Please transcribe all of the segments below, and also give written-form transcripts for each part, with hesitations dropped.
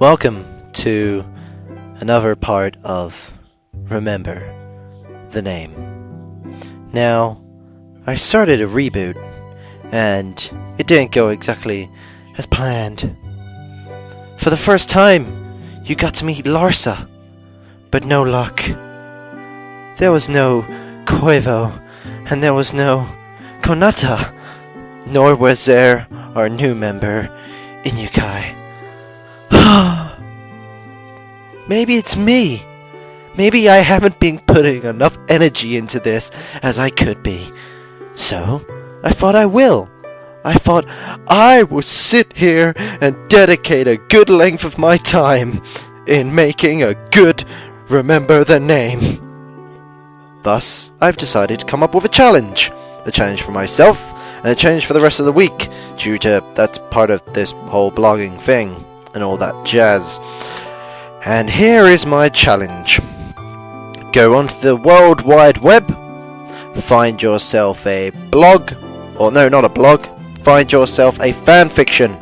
Welcome to another part of Remember the Name. Now, I started a reboot, and it didn't go exactly as planned. For the first time, you got to meet Larsa, but no luck. There was no Koivo, and there was no Konata, nor was there our new member, Inukai. Maybe it's me. Maybe I haven't been putting enough energy into this as I could be. So, I thought I will. I thought I will sit here and dedicate a good length of my time in making a good Remember the Name. Thus, I've decided to come up with a challenge. A challenge for myself, and a challenge for the rest of the week, due to that's part of this whole blogging thing, and all that jazz. And here is my challenge. Go onto the World Wide Web, find yourself a blog, or no, not a blog, find yourself a fanfiction.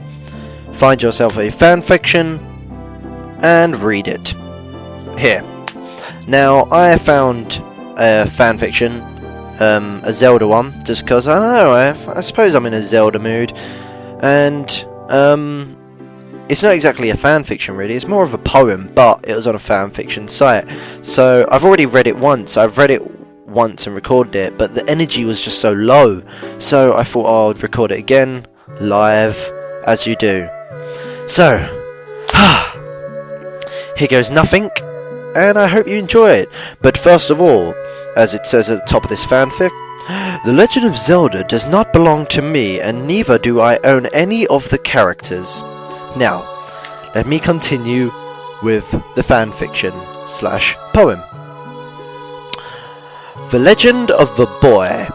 Find yourself a fanfiction, and read it. Here. Now, I have found a fanfiction, a Zelda one, just because, I don't know, I suppose I'm in a Zelda mood, and, it's not exactly a fanfiction really, it's more of a poem, but it was on a fanfiction site, so I've already read it once, I've read it once and recorded it, but the energy was just so low, so I thought I'd record it again, live, as you do. So, here goes nothing, and I hope you enjoy it, but first of all, as it says at the top of this fanfic, The Legend of Zelda does not belong to me, and neither do I own any of the characters. Now, let me continue with the fanfiction / poem. The Legend of the Boy.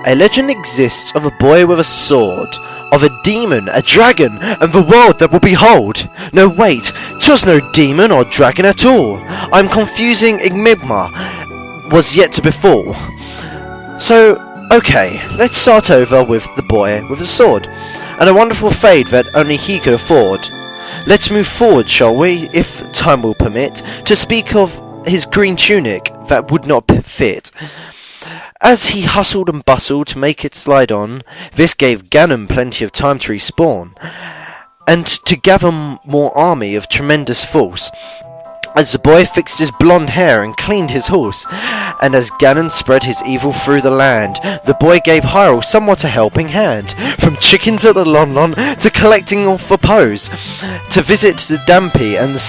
A legend exists of a boy with a sword, of a demon, a dragon, and the world that will behold. No, wait, 'twas no demon or dragon at all. I'm confusing Enigma was yet to befall. So, okay, let's start over with the boy with the sword, and a wonderful fate that only he could afford. Let's move forward, shall we, if time will permit, to speak of his green tunic that would not fit. As he hustled and bustled to make it slide on, this gave Ganon plenty of time to respawn, and to gather more army of tremendous force. As the boy fixed his blonde hair and cleaned his horse, and as Ganon spread his evil through the land, the boy gave Hyrule somewhat a helping hand, from chickens at the Lon to collecting off the pose, to visit the Dampy and the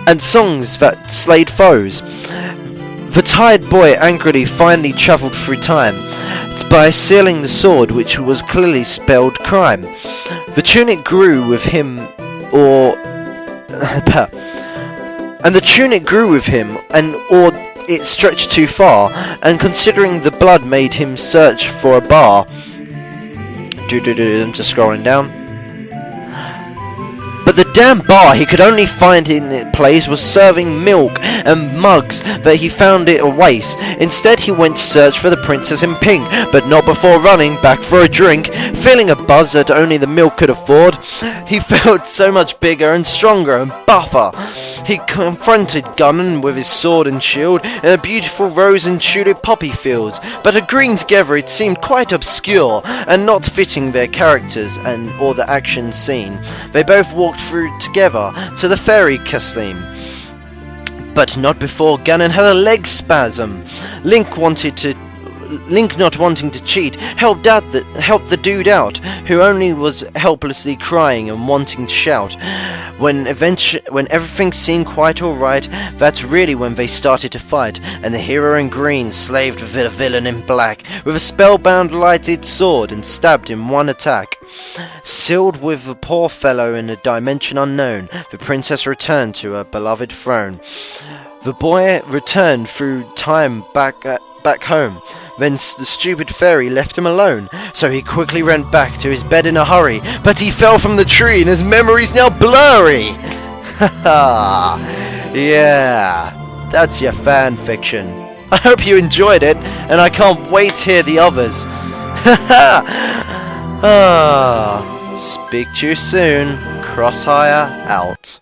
and songs that slayed foes. The tired boy angrily finally travelled through time, by sealing the sword which was clearly spelled crime. The tunic grew with him, and the tunic grew with him, or it stretched too far, and considering the blood made him search for a bar. I'm just scrolling down. But the damn bar he could only find in its place was serving milk and mugs that he found it a waste. Instead he went to search for the princess in pink, but not before running back for a drink. Feeling a buzz that only the milk could afford, he felt so much bigger and stronger and buffer. He confronted Ganon with his sword and shield in a beautiful rose and tulip poppy fields, but agreeing together it seemed quite obscure and not fitting their characters or the action scene. They both walked through together to the fairy castle, but not before Ganon had a leg spasm. Link, not wanting to cheat, helped the dude out, who only was helplessly crying and wanting to shout. When everything seemed quite alright, that's really when they started to fight, and the hero in green slaved with the villain in black with a spellbound lighted sword and stabbed in one attack. Sealed with the poor fellow in a dimension unknown, the princess returned to her beloved throne. The boy returned through time back home. Then the stupid fairy left him alone, so he quickly ran back to his bed in a hurry, but he fell from the tree and his memory's now blurry! Haha! Yeah, that's your fan fiction. I hope you enjoyed it, and I can't wait to hear the others. Haha! Speak to you soon. Crosshair out.